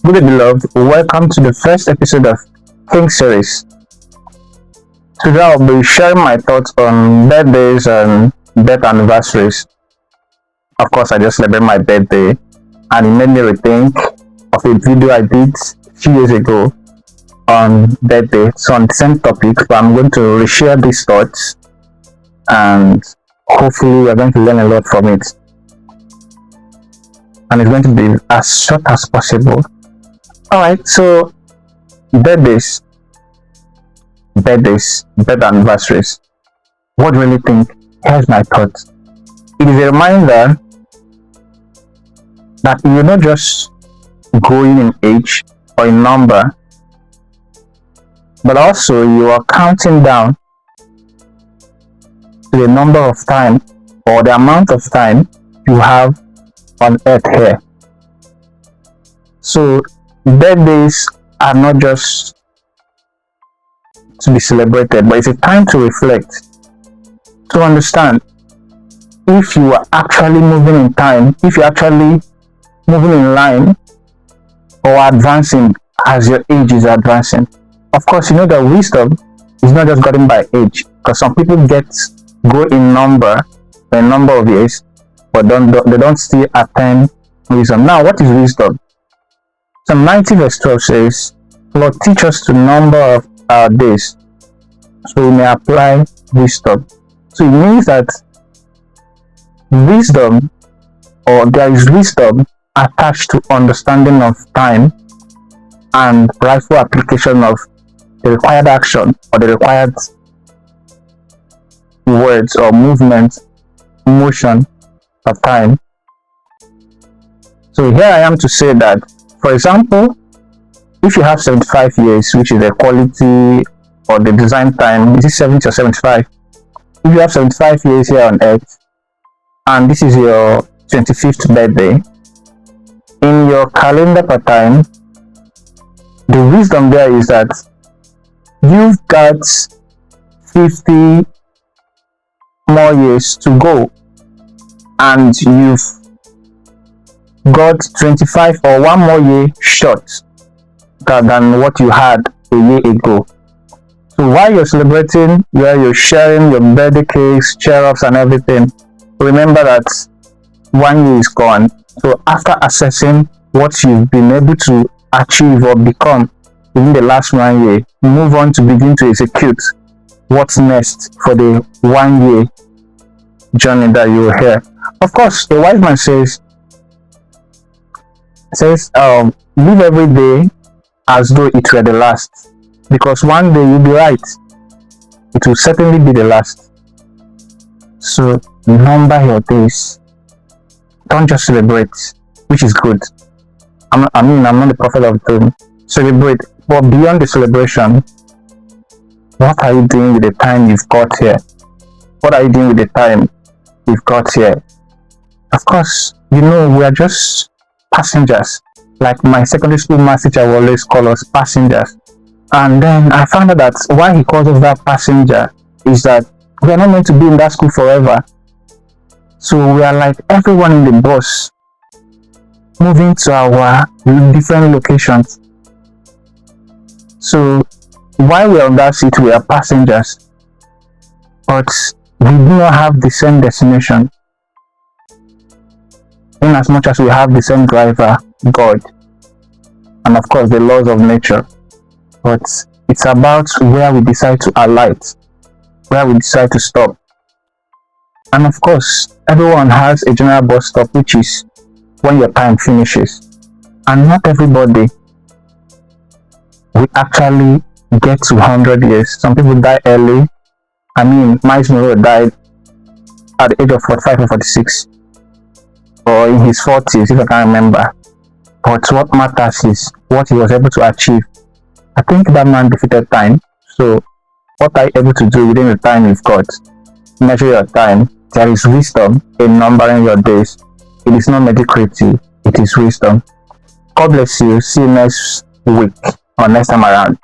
Good day, beloved. Welcome to the first episode of King series. Today I'll be sharing my thoughts on birthdays and birth anniversaries. Of course, I just celebrated my birthday and it made me rethink of a video I did a few years ago on birthday. So on the same topic, but I'm going to reshare these thoughts and hopefully we're going to learn a lot from it. And it's going to be as short as possible. Alright, so birth anniversaries. What do you really think? Here's my thoughts. It is a reminder that you're not just growing in age or in number, but also you are counting down to the number of time or the amount of time you have on earth here. So birthdays are not just to be celebrated, but it's a time to reflect, to understand if you are actually moving in time, if you're actually moving in line or advancing as your age is advancing. Of course, you know that wisdom is not just gotten by age, because some people go in number of years, but they don't still attain wisdom. Now, what is wisdom? Psalm 90 verse 12 says, Lord, teach us to number of our days, so we may apply wisdom. So it means that wisdom, or there is wisdom attached to understanding of time and rightful application of the required action or the required words or movement, motion of time. So here I am to say that, for example, if you have 75 years, which is the quality or the design time, is it 70 or 75? If you have 75 years here on earth and this is your 25th birthday, in your calendar per time, the wisdom there is that you've got 50 more years to go and you've got 25 or one more year short than what you had a year ago. So while you're celebrating, where you're sharing your birthday cakes, cheer-ups and everything, remember that 1 year is gone. So after assessing what you've been able to achieve or become within the last 1 year, move on to begin to execute what's next for the 1 year journey that you're here. Of course, the wise man says live every day as though it were the last, because one day you'll be right, it will certainly be the last. So number your days, don't just celebrate, which is good. I'm not the prophet of doom. Celebrate, but beyond the celebration, what are you doing with the time you've got here? What are you doing with the time you've got here? Of course, we are just passengers. Like my secondary school math teacher will always call us passengers. And then I found out that why he calls us that passenger is that we are not meant to be in that school forever. So we are like everyone in the bus, moving to our different locations. So while we are on that seat, we are passengers, but we do not have the same destination. In as much as we have the same driver, God, and of course the laws of nature, but it's about where we decide to alight, where we decide to stop. And of course, everyone has a general bus stop, which is when your time finishes, and not everybody will actually get to 100 years. Some people die early. Miles Monroe died at the age of 45 or 46, or in his 40s, if I can remember. But what matters is what he was able to achieve. I think that man defeated time. So what are you able to do within the time you've got? Measure your time. There is wisdom in numbering your days. It is not mediocrity, it is wisdom. God bless you. See you next week or next time around.